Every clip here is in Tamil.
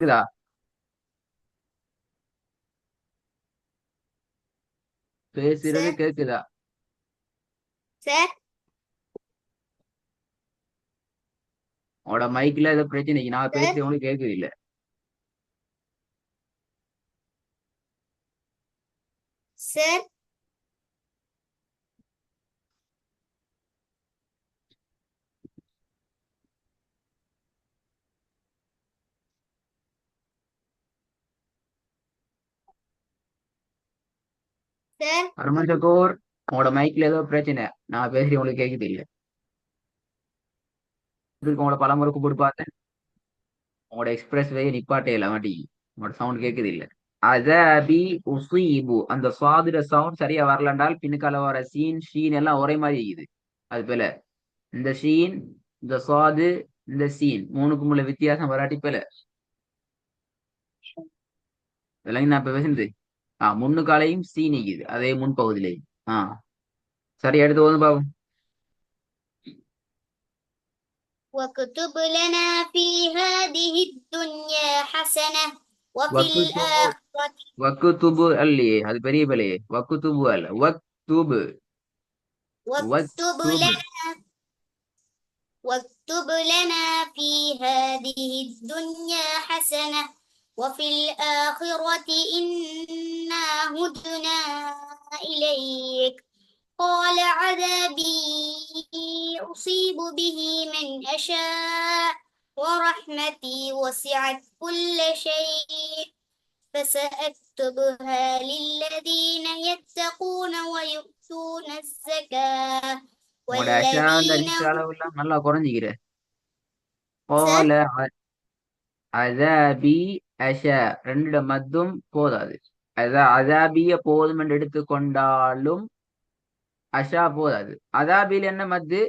கேக்குதா? பேசுறது சார் கேக்குதா? சார் உன்னோட மைக்ல ஏதோ பிரச்சனைக்கு நான் சார் பேசுறது உங்களுக்கு கேக்குது இல்ல. சார் சார் அருமன் சகோர், உங்களோட மைக்ல ஏதோ பிரச்சனை. நான் பேசுறது உங்களுக்கு கேக்குது இல்ல. இதுக்கு உங்களோட பலமுறை கூப்பிட்டு பார்த்தேன். உங்களோட எக்ஸ்பிரஸ் வே நிப்பாட்டே இல்ல மாட்டி. உங்களோட சவுண்ட் கேக்குது இல்ல. அதாபி உசீபு அந்த சுவாதிர சவுண்ட் சரியா வரலன்றால் பின்னுக்கால வர சீன் ஷீன் எல்லாம் ஒரே மாதிரி இருக்குது. அது போல இந்த ஷீன், இந்த சுவாது, இந்த சீன் மூணுக்கும் உள்ள வித்தியாசம் வராட்டி போல இதெல்லாம் நான் இப்ப பேசுனது. முன்னுக்காலையும் சீன் நிக்குது அதே முன்பகுதியிலையும். சரி, எடுத்து போதும் பாவம். واكتب لنا في هذه الدنيا حسنة وفي வக்குத்துபு الآخرة வக்குத்துபு அல்லையே, அது பெரிய பிழையே. வக்குத்துபு அல்ல, வக்துபு. واكتب வக்துபு. لنا واكتب لنا في هذه الدنيا حسنة وفي الآخرة إنا هدنا إليك قال عذابي أصيب به من أشاء ورحمتي وسعت كل شيء فسأكتبها للذين يتقون ويؤتون الزكاة உங்களோட அஷா அந்த والذين நிச்ச هم அளவு எல்லாம் நல்லா குறைஞ்சிக்கிற. سر போல அதாபி அஷா ரெண்டு மத்தும் போதாது. அதாபிய போதும் என்று எடுத்துக்கொண்டாலும் அஷா போதாது. அதாபில் என்ன மத்து,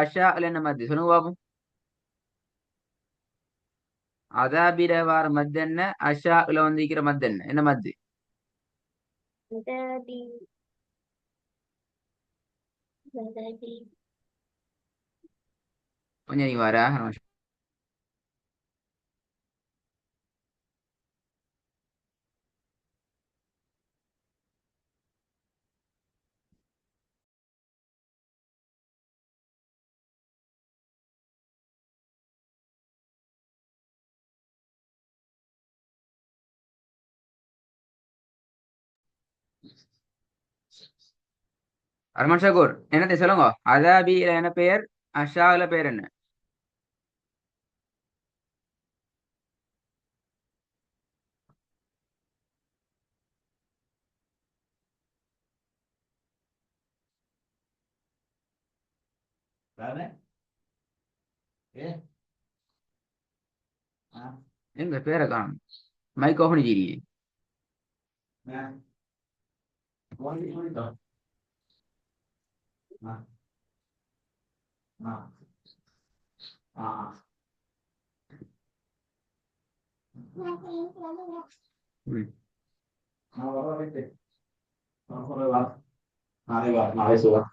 அஷா என்ன மத்து சொல்லுங்க பாப்போம். அதாபில வார மத்து என்ன, அஷால வந்திருக்கிற மத்து என்ன, என்ன மத்து? عذابي عذابي கொஞ்சம் நீ வர. அருமன் ஷகூர் என்னத்தை சொல்லுங்க. அதாபில என்ன பெயர், அஷால பெயர் என்ன? எங்க பேரை காணும். மைக் ஆஃப் பண்ணிக்கிறீ. ம்.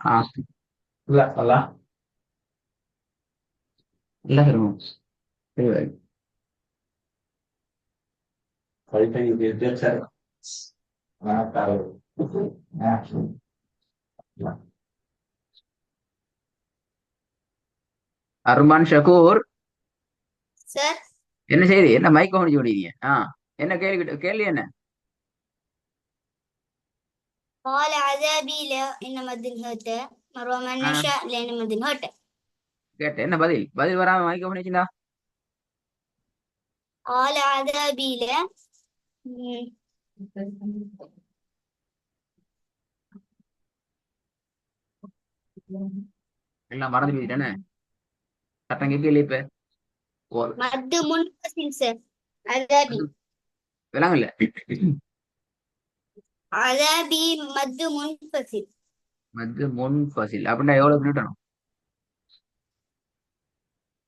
ஆ, இல்ல தருவோம். சரி. அருமான் ஷகூர், سر என்ன செய்தி, என்ன மைக் ஆஃப் பண்ணி சொல்றீங்க? என்ன கேள்வி, கேள்வி என்ன? قال عذابي لا إنما الدين مروى من ஆ, نشاء لأن مدين هوتا கேட்டேன். என்ன பதில், பதில் வராம மைக் ஆஃப் பண்ணிச்சுண்டா. قال عذابي لا எல்லாம் மறந்து போயிட்டானே. சட்டம் கேட்கல இப்ப. ஓ, مد منفصل سر عذابي விளங்கல. عذابي مد منفصل வந்து முன் பசில் அப்படின்னா எவ்வளவு நியூட்டனும்?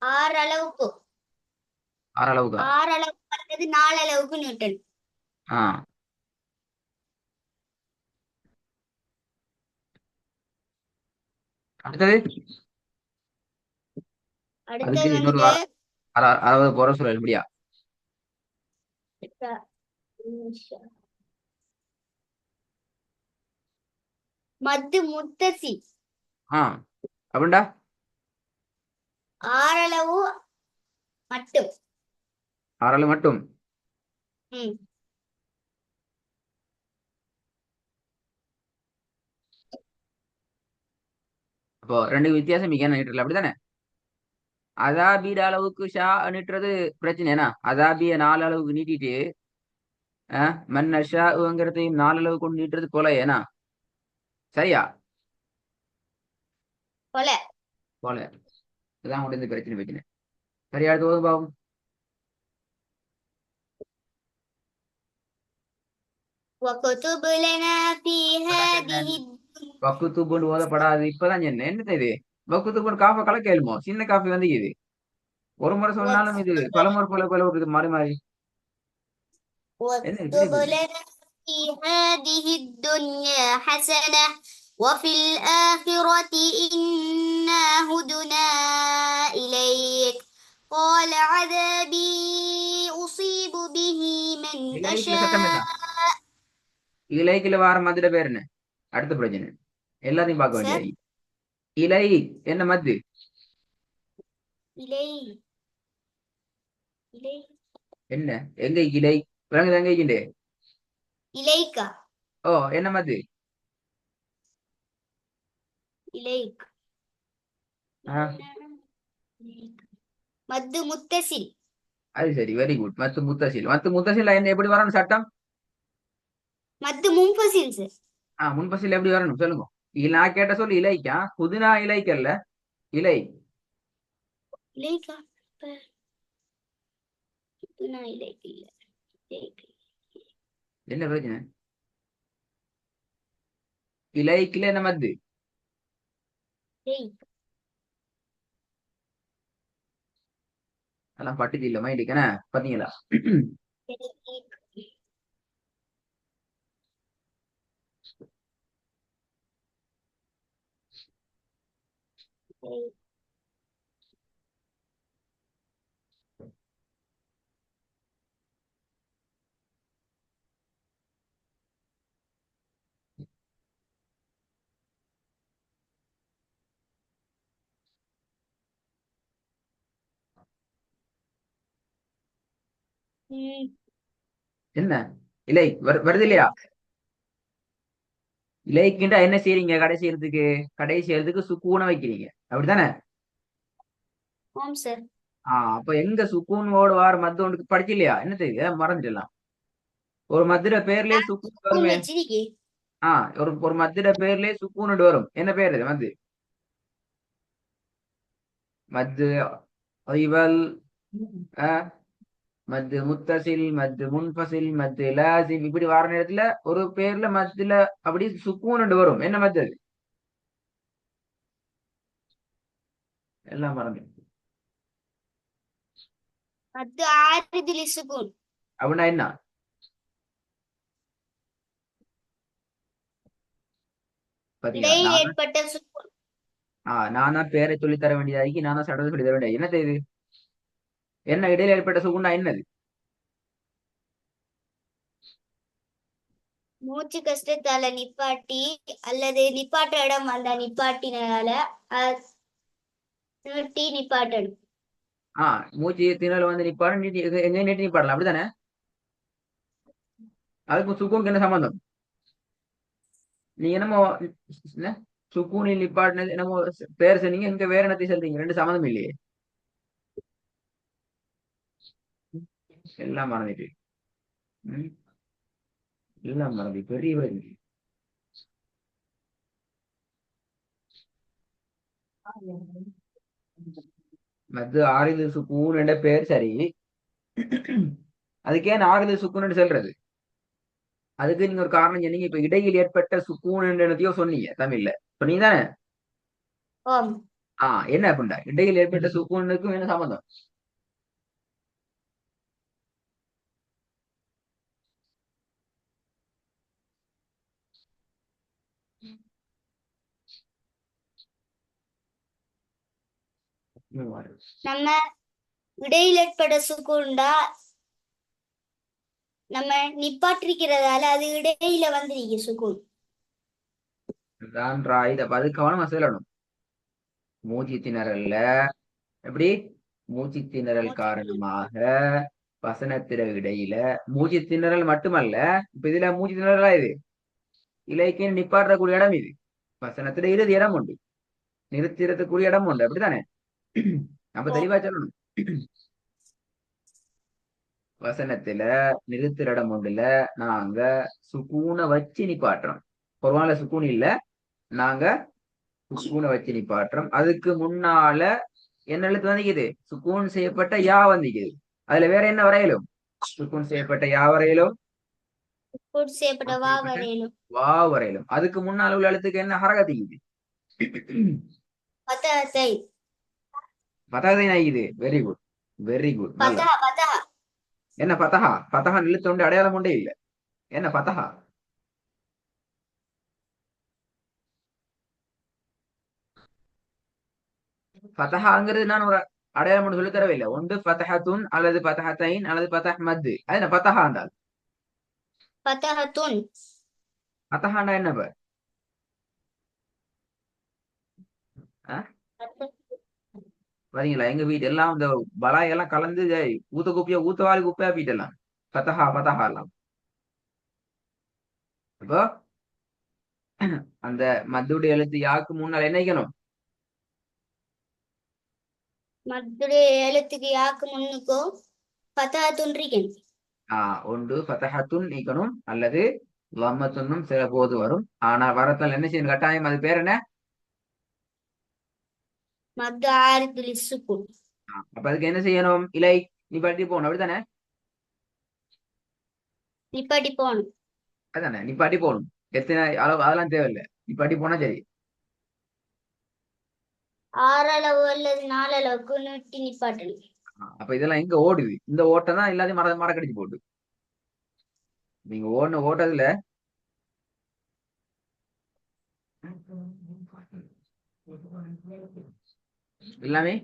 ஆறு அளவுக்கு ஆறு அளவுக்கா? ஆறு அளவுக்கு அல்லது நாலு அளவுக்கு நியூட்டன். ஆ, அடுத்தது. அடுத்தது அதுக்கு இன்னொரு வந்துட்டு 60 போற சொல்லல முடியா? மத்து முத்தசி ஆ அப்படின்டா ஆறளவு மட்டும். ஆறாள் மட்டும். ம். அப்போ ரெண்டு வித்தியாசம் மிக நீட்டல அப்படிதானே. அதாபீட அளவுக்கு ஷா நீட்டுறது பிரச்சனைனா அதாபிய 4 அளவுக்கு நீட்டிட்டு மன் ஷாங்கிறதையும் 4 அளவு கொண்டு நீட்டுறது போல ஏனா சரியா போல. போல. இதான் உடைய இந்த பிரச்சனை. சரியா அடுத்து போதும் பாவம். وكتب لنا في هذه வக்குத்துப்புன்னு ஓதப்படாது இப்பதான் சொன்னேன் என்ன இது. வக்குத்துப்புன்னு காஃபை கலக்க கேளுமோ சின்ன காஃபி வந்து இது ஒரு முறை சொன்னாலும் இது وكتب பலமுறை போல வருது மாறி மாறி. என்ன இது பெரிய واكتب பிரச்சனை. لنا في هذه الدنيا حسنة وفي الآخرة إنا هدنا إليك قال عذابي أصيب به من இலைக்குல சட்டம் என்ன. أشاء. இலைக்குல வார மதுட பேர் என்ன. அடுத்த பிரச்சனை எல்லாத்தையும் பார்க்க سر வேண்டியது. இலை என்ன மத்து. إليه إليه என்ன எங்க இலை விலங்குது எங்க இக்கிண்டு. إليك ஓ என்ன மத்து. إليك ஆஹ் إليك மத்து முத்தசில். அது சரி வெரி குட். மத்து முத்தசில் என்ன எப்படி வரணும் சட்டம். மத்து முன்ஃபசில் சார். முன்பசில் எப்படி வரணும் சொல்லுங்க. நான் கேட்ட சொல்லு இலைக்கா புதினா இலைக்கல்ல இலை. இலைக்கா நான் இலைக்கு இல்ல இலைக்கு. என்ன பிரச்சனை. இலைக்குல என்ன மத்து. இலைக்கு அதெல்லாம் பட்டுச்சு இல்ல மைண்டுக்கானே பாத்தீங்களா. இலைக்கு. ம். என்ன இலை வருது இல்லையா. இலைக்குண்டா என்ன செய்றீங்க கடைசி எழுத்துக்கு சுக்கூனை வைக்கிறீங்க அப்படித்தானே. ஆம் சார். அப்ப எங்க சுக்கூனோடு வார மத்து ஒன்று படிச்சு இல்லையா என்ன தெரியுது மறந்துடலாம். ஒரு மதுர பேர்லயே சுக்கூன் ஸ்கூல் வருமே. வச்சிருக்கே. ஒரு மதுர பேர்லயே சுக்கூன் வரும் என்ன பேர் இது மத்து. மத்து ஐவல் மத்து முத்தசில் மத்து முன்பசில் மத்து லாசிம் இப்படி வர நேரத்துல ஒரு பேர்ல மத்துல அப்படி சுக்கூன் வரும் என்ன மத்து அது. எல்லாம் மறந்து. மத்து ஆறுதலி சுகூன். அப்படின்னா என்ன. பாத்தீங்களா இடையில் நானா ஏற்பட்ட சுகூன். நானா பேரை சொல்லித் தர வேண்டியதாகி நானா சட்டத்தை சொல்லி தர வேண்டியது என்ன இது. என்ன இடையில ஏற்பட்ட சுகுண்டா என்னது. மூச்சு கஷ்டத்தால நிப்பாட்டி அல்லது நிப்பாட்ட இடம் அந்த நிப்பாட்டினால நிறுத்தி நிப்பாட்டணும். மூச்சு திணறல் வந்து நிப்பாடு நீட்டி எங்க நீட்டி நிப்பாடலாம் அப்படித்தானே. அதுக்கு சுக்குனுக்கு என்ன சம்பந்தம். நீ என்னமோ என்ன, சுக்கூனில் நிப்பாட்டினது என்னமோ பேர் சொன்னீங்க இங்க வேற என்னத்தை சொல்றீங்க ரெண்டு சம்மந்தம் இல்லையே. எல்லாம் மறந்துட்டு. ம், எல்லாம் மறந்து பெரிய பிரச்சனை. மது ஆறுது சுக்கூன் என்ற பேர் சரி. அதுக்கே ஆறுது சுக்கூன் சொல்றது. அதுக்கு நீங்க ஒரு காரணம் சொன்னீங்க. இப்ப இடையில் ஏற்பட்ட சுக்கூன் என்னத்தையோ சொன்னீங்க தமிழ்ல சொன்னீங்க தானே. ஆம். என்ன அப்படின்டா இடையில் ஏற்பட்ட சுக்கூனுக்கும் என்ன சம்பந்தம். நம்ம இடையில் ஏற்பட்ட சுகூன்டா நம்ம நிப்பாட்டிருக்கிறதால அது இடையில வந்துருக்கு சுக்கூன். தான் ராய். அப்ப அது கவனமா சொல்லணும். மூச்சு திணறல்ல எப்படி மூச்சு திணறல் காரணமாக வசனத்திர இடையில மூச்சு திணறல் மட்டுமல்ல. இப்ப இதுல மூச்சு திணறலா இது இலக்கியம் நிப்பாட்டக்கூடிய இடம் இது. வசனத்துல இறுதி இடம் உண்டு, நிறுத்திடத்துக்குரிய இடம் உண்டு, அப்படித்தானே? அப்ப ஓ, தெளிவா சொல்லணும். வசனத்துல நிறுத்துற இடம் உண்டுல நாங்க சுக்கூனை வச்சு நிப்பாட்டுறோம். பொருவால சுக்கூன் இல்ல, நாங்க சுக்கூனை வச்சு நிப்பாட்டுறோம். அதுக்கு முன்னால என்ன எழுத்து வந்திக்குது? சுக்கூன் செய்யப்பட்ட யா வந்திக்குது. அதுல வேற என்ன வரையிலும்? சுக்கூன் செய்யப்பட்ட யா வரையிலும், கூட்டு செய்யப்பட்ட சுக்கூன் வா செய்யப்பட்ட வரையிலும். வா வரையிலும். அதுக்கு முன்னால உள்ள எழுத்துக்கு என்ன ஹரகத்திக்குது? பத்தகத்தை. பதாகை நாய்க்குது. வெரி குட், வெரி குட், நல்லது. பத்தகா பத்தகா. என்ன பதஹா? பதஹா எழுத்து உண்டு, அடையாளம் உண்டே இல்ல. என்ன பதஹா? பதஹாங்கிறது நான் ஒரு அடையாளம் ஒன்று சொல்லி தரவில்லை. ஒன்று பதஹத்துன் அல்லது பதஹத்தைன் அல்லது பதஹ் மத்து. அது என்ன பதஹா என்றால்? பத்தகத்துன். பதஹாண்டா என்ன இப்ப? ஆ? பாத்தீங்களா, எங்க வீட்டு எல்லாம் இந்த பலாய் எல்லாம் கலந்து ஊத்த குப்பையா ஊத்தவாளி குப்பையா போயிட்டெல்லாம் பதஹா பதஹா எல்லாம். இப்போ அந்த மத்துடைய எழுத்து யாக்கு முன்னால் என்ன வைக்கணும்? மத்துடைய எழுத்துக்கு யாக்கு முன்னுக்கோ பத்தகத்துன் இருக்கணும். ஒன்று பதஹத்துன் நீக்கணும் அல்லது லம்மத்துன்னும் சில போது வரும். ஆனா வரத்தால் என்ன செய்யணும் கட்டாயம்? அது பேர் என்ன? மத்து ஆரித்துலி சுக்கூன். அப்ப அதுக்கு என்ன செய்யணும்? இலை நிப்பாட்டி போகணும், அப்படித்தானே? நிப்பாட்டி போகணும். அதானே, நிப்பாட்டி போகணும். எத்தனை அளவு அதெல்லாம் தேவையில்லை, நிப்பாட்டி போனா சரி. 6 அளவு அல்லது 4 அளவுக்கு நீட்டி நிப்பாட்டணும். அப்ப இதெல்லாம் எங்க ஓடுது? இந்த ஓட்டம் தான் எல்லாத்தையும் மறக்கடிச்சு போட்டு. நீங்க ஓடின ஓட்டத்துல எல்லாமே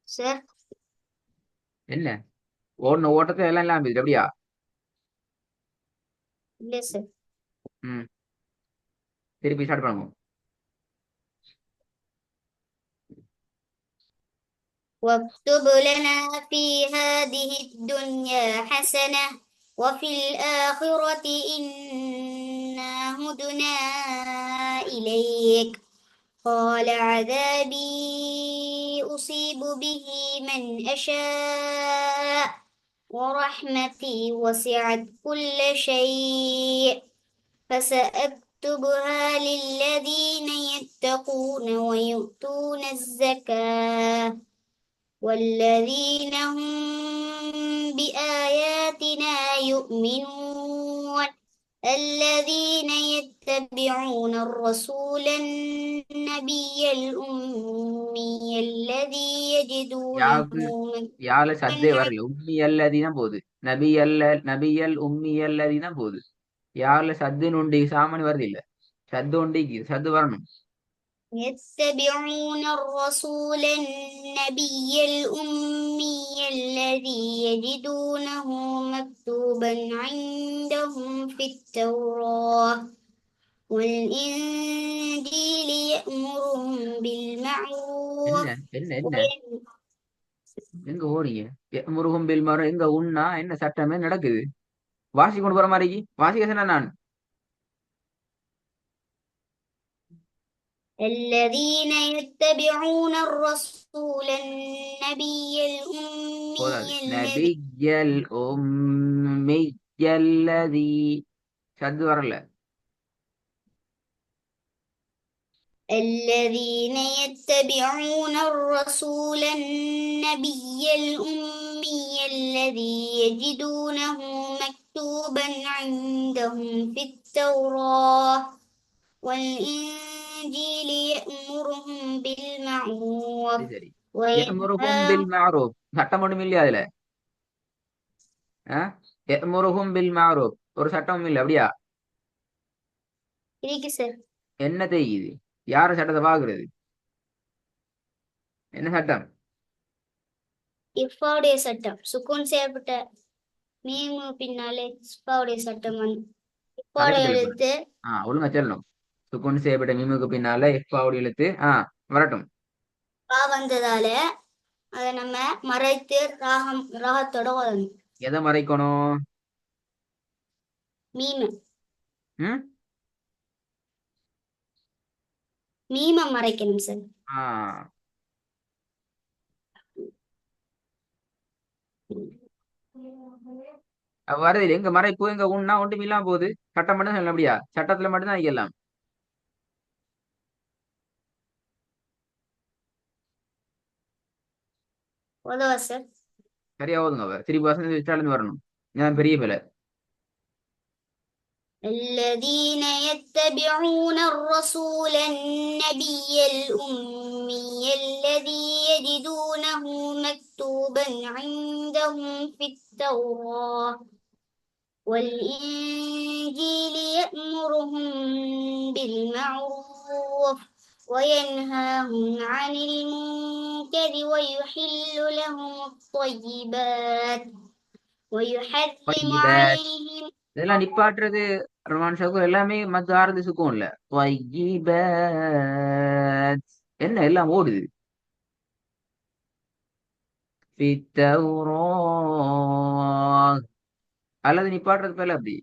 சார். என்ன ஓடின ஓட்டத்துல எல்லாம் எல்லாம் இருந்துச்சு, அப்படியா? இல்ல சார். ம், திருப்பி ஸ்டார்ட் பண்ணுவோம். واكتب لنا في هذه الدنيا حسنة وفي الآخرة إنا هدنا إليك قال عذابي أصيب به من أشاء ورحمتي وسعت كل شيء فسأكتبها للذين يتقون ويؤتون الزكاة والذين هم بآياتنا يؤمنون الذين يتبعون الرسول النبي الأمي الذي يجدونه யாவுக்கு யால சத்தே வரல, உம்மி அல்லதிதான் போகுது. நபி அல் உம்மி அல்லதிதான் போகுது. யால சத்து நுண்டி சாமானி வருது இல்ல, சத்து உண்டிக்கு சத்து வரணும். يتبعون الرسول النبي الأمي الذي يجدونه مكتوبا عندهم في التوراة والإنجيل يأمرهم بالمعروف என்ன என்ன என்ன எங்க ஓடிங்க? முருகும் பில் மரம் எங்க உண்ணா என்ன சட்டமே நடக்குது? வாசி கொண்டு போற மாதிரி வாசிக்க சொன்ன நான். الذين يتبعون الرسول النبي போதாது. الأمي الذي நபியல் உம்மியல்லதி சத்து வரல. الذين يتبعون الرسول النبي الأمي الذي يجدونه مكتوبا عندهم في التوراة والإنجيل يأمرهم بالمعروف சரி சரி. எமுருகும் وينهاهم. பில் மாரூப் சட்டம் ஒன்றும் இல்லையா அதுல? எமுருகும் பில் மாரூப் ஒரு சட்டமும் இல்லை, அப்படியா? இருக்கு சார். என்ன தெரியுது? யார சட்டத்தை பாக்குறது? என்ன சட்டம்? இஃபாவுடைய சட்டம் சுக்கூன் செய்யப்பட்ட மீமு பின்னாலே இஃபாவுடைய சட்டம் வந்து கதைக்க இஃபாவுடைய சொல்லு. எழுத்து ஒழுங்கா சொல்லணும். சுக்குன் செய்யப்பட்ட மீமுக்கு பின்னால எஃபாவுடைய எழுத்து வரட்டும். ரா வந்ததால அதை நம்ம மறைத்து ராகத்தோட ஓதணும். எதை மறைக்கணும்? மீம ம் மீம மறைக்கணும் சார். ஆ வருது எங்க மறைப்பு எங்க உண்ணா ஒன்றும் இல்லாம போகுது. சட்டம் மட்டும் சொல்லணும். அப்படியா? சட்டத்துல மட்டும்தான் வைக்கலாம். ஓதவா சார்? சரியா ஓதுங்க. திருப்பி வசந்த வச்சாலும் வரணும். நான் பெரிய பிள்ளை. الذين يتبعون الرسول النبي الأمي الذي يجدونه مكتوبا عندهم في التوراة والإنجيل يأمرهم بالمعروف وينهاهم عن المنكر ويحل لهم الطيبات ويحرم طيبات. عليهم. இதெல்லாம் நிப்பாட்டுறது ரமான் ஷாக்கூர் எல்லாமே மத்த ஆறுது சுக்கும் இல்ல. طيبات. என்ன எல்லாம் ஓடுது. في التوراة. அல்லது நிப்பாட்டுறது பேல அப்படி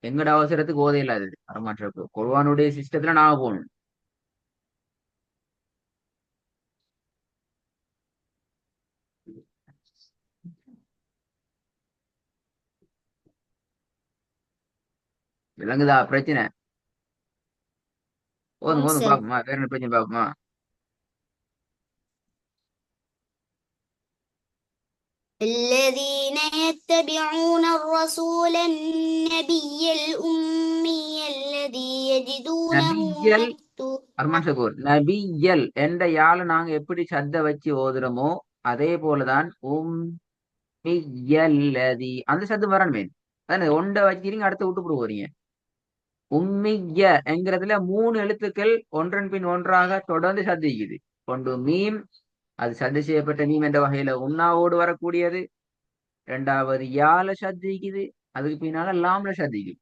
எங்கட அவசரத்துக்கு ஓதை இல்லாது ரமான் ஷாக்கூர். குர்ஆனுடைய சிஸ்டத்துல நாம போகணும். விளங்குதா பிரச்சனை? ஓதுங்க ஆம் ஓதுங்க சார். பாப்போமா? வேற என்ன பிரச்சனை பாப்போமா? الذين يتبعون الرسول النبي الأمي الذي يجدونه நபியல் مكتوبا. அர்மான் ஷகூர் நபியல் என்ற யாழை நாங்க எப்படி சத்த வச்சு ஓதுறோமோ அதே போலதான் உம்மியல்லதி அந்த சத்து வரணுமே. அதானே ஒண்ட வச்சுக்கிறீங்க அடுத்த விட்டு போட்டு போறீங்க. உம்மிய என்கிறதுல 3 எழுத்துக்கள் ஒன்றன் பின் ஒன்றாக தொடர்ந்து சந்திக்குது. ஒன்று மீம், அது சத்து செய்யப்பட்ட மீம் என்ற வகையில உண்ணாவோடு வரக்கூடியது. இரண்டாவது யாழ சத்திக்குது. அதுக்கு பின்னால லாம்ல சத்திக்குது.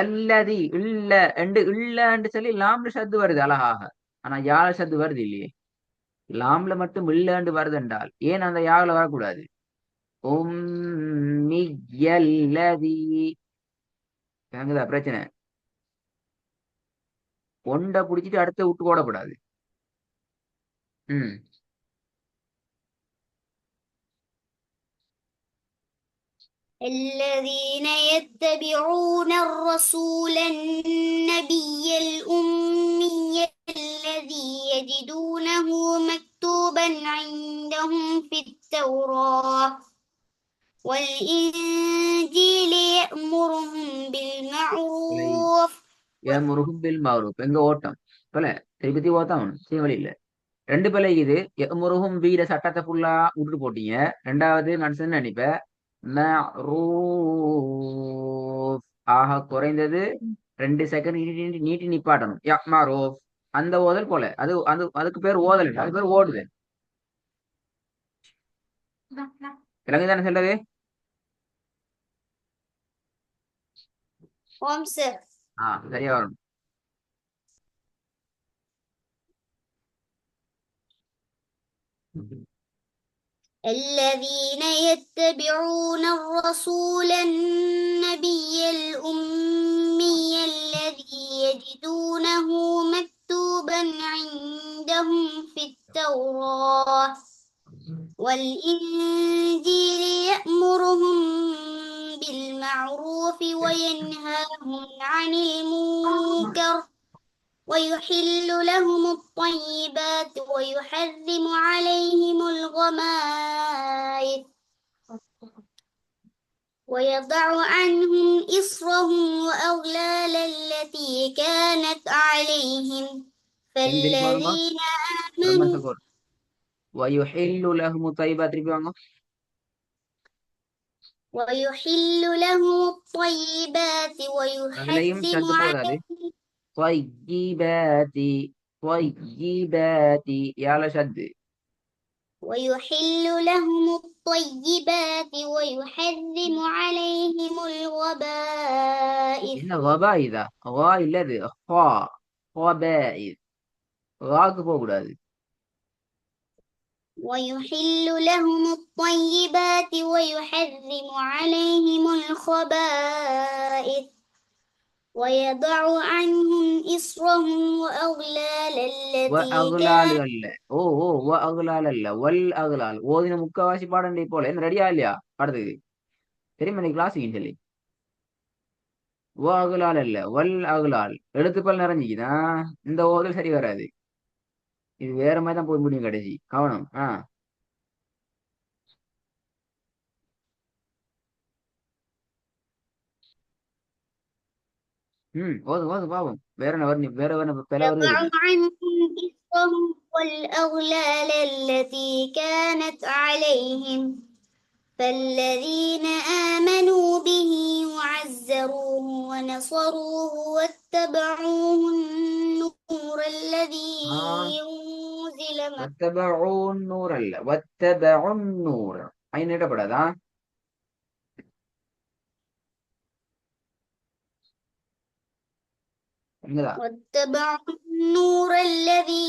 அல்லதி இல்ல என்று இல்லன்னு சொல்லி லாம்ல சத்து வருது அழகாக. ஆனா யாழ சத்து வருது இல்லையே. லாம்ல மட்டும் இல்லன்னு வருது என்றால் ஏன் அந்த யாழ்ல வரக்கூடாது? உம்மியல்லதி. விளங்குதா பிரச்சனை? ஒண்ட புடிச்சிட்டு அடுத்த விட்டு போடக்கூடாது. ம் الذين يتبعون الرسول النبي الأمي الذي يجدونه مكتوبا عندهم في التوراة والإنجيل يأمرهم بالمعروف. முருகும் பில் மாறும் எங்க ஓட்டம் பல திருப்பதி ஓட்டம் செய்ய வழி இல்ல. ரெண்டு பிள்ளை இது. முருகும் வீட சட்டத்தை ஃபுல்லா விட்டுட்டு போட்டீங்க. ரெண்டாவது நான் சொன்ன நினைப்பேன் மஅரூஃப். ஆக குறைந்தது 2 செகண்ட் நீட்டி நீட்டி நிப்பாட்டணும். மஅரூஃப். அந்த ஓதல் போல அது அது அதுக்கு பேர் ஓதல் இல்லை. அது பேர் ஓடுதல். விலங்கு தானே சொல்றது? ஓம் சார். சரியா வரும். الذين يتبعون الرسول النبي الأمي الذي يجدونه مكتوبا عندهم في التوراة والإنجيل يأمرهم بالمعروف وينهاهم عن المنكر ويحل لهم الطيبات ويحرم عليهم الخبائث ويضع عنهم إصرهم وأغلال التي كانت عليهم فالذين آمنوا ويحل لهم الطيبات. திருப்பி வாங்க. ويحل لهم الطيبات அதுலயும் ويحرم சத்து போதாது. عليهم طيبات. طيبات يا شد. ويحل لهم الطيبات ويحرم عليهم الخبائث. என்ன கபாயிதா வா இல்லது ஹா கபாயித் ராக்கு போக கூடாது. ويحل لهم الطيبات ويحرم عليهم الخبائث ويضع عنهم إصرهم وأغلال التي அகுலால் كانت. அல்ல. ஓ ஓ அகுலால் அல்ல வல் அகுலால் ஓதின முக்கவாசி பாடண்டே போல என்ன ரெடியா இல்லையா அடுத்தது தெரியுமா நீ கிளாஸ் சொல்லி அகுலால் அல்ல வல் அகுலால் எழுத்துப்பல் நிறைஞ்சிக்குதா இந்த ஓதல் சரி வராது. இது வேற மாதிரி தான் போய் முடியும் கடைசி கவனம். ஓது ஓது பாவம் வேற என்ன வரும் வேற வேற பிள வருது يضع இதுல. عنهم إصرهم والأغلال التي كانت عليهم فالذين آمنوا به وعزروه ونصروه واتبعوا ஆஹ் أنزل معه. வத்தபஊன் நூர் அல்ல வத்தபஉன் நூர் ஐன் இடப்படாதா. இங்கதான் واتبعوا النور الذي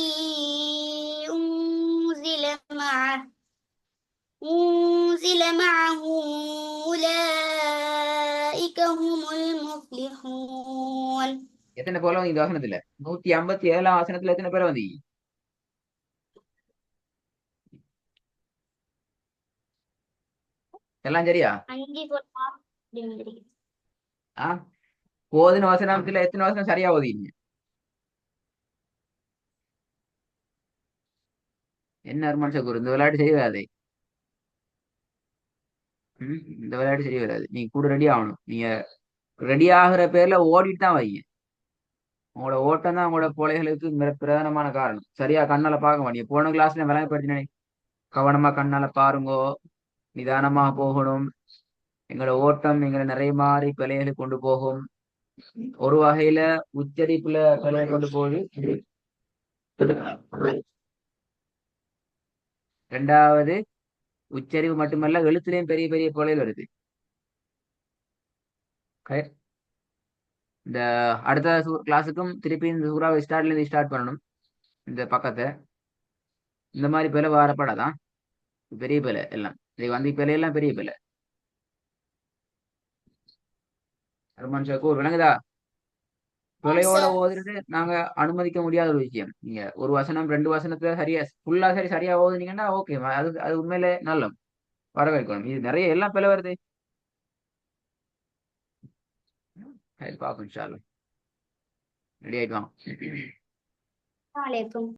معه أنزل معه أولئك هم المفلحون. எத்தனை போல வந்து இந்த வசனத்துல 157ஆம் வசனத்துல எத்தனை பேர் வந்து எல்லாம் சரியா? அங்கே போலாம் அப்படிங்கிறீங்க. ஆ ஓதின வசனத்துல எத்தனை வசனம் சரியா ஓதிங்க? என்ன மனுஷ குரு இந்த விளையாட்டு சரி வராது. இந்த விளையாட்டு சரி வராது. நீங்க கூட ரெடி ஆகணும். நீங்க ரெடி ஆகுற பேர்ல ஓடிட்டு தான் வைங்க. உங்களோட ஓட்டம் தான் உங்களோட பிள்ளைகளுக்கு பிரதானமான காரணம். சரியா கண்ணால பார்க்க மாட்டீங்க. போன கிளாஸ்ல விளங்கப்படுத்தினே கவனமா கண்ணால பாருங்கோ. நிதானமா போகணும். எங்களோட ஓட்டம் எங்களை நிறைய மாதிரி பிழைகளை கொண்டு போகும். ஒரு வகையில உச்சரிப்புல பிழையை கொண்டு போகுது. ரெண்டாவது உச்சரிப்பு மட்டுமல்ல எழுத்துலயும் பெரிய பெரிய பிழைகள் வருது. Okay? இந்த அடுத்த கிளாஸுக்கும் திருப்பி இந்த சூறாவை ஸ்டார்ட்ல இருந்து ஸ்டார்ட் பண்ணணும். இந்த பக்கத்தை இந்த மாதிரி பிழை வரப்படாதான். பெரிய பிழை எல்லாம் இது வந்து பிழையெல்லாம் பெரிய பிழை. அருமான் ஷாக்கூர் விளங்குதா? பிழையோட சார் ஓதுறது நாங்க அனுமதிக்க முடியாத ஒரு விஷயம். நீங்க ஒரு வசனம் ரெண்டு வசனத்துல சரியா ஃபுல்லா சரி சரியா ஓதுனீங்கன்னா ஓகே அது அது உண்மையிலே நல்ல வரவேற்கணும். இது நிறைய எல்லாம் பிழை வருது. சரி பாப்போம் இன்ஷா அல்லாஹ். ரெடி ஆயிட்டு வாங்க. வலைக்கும்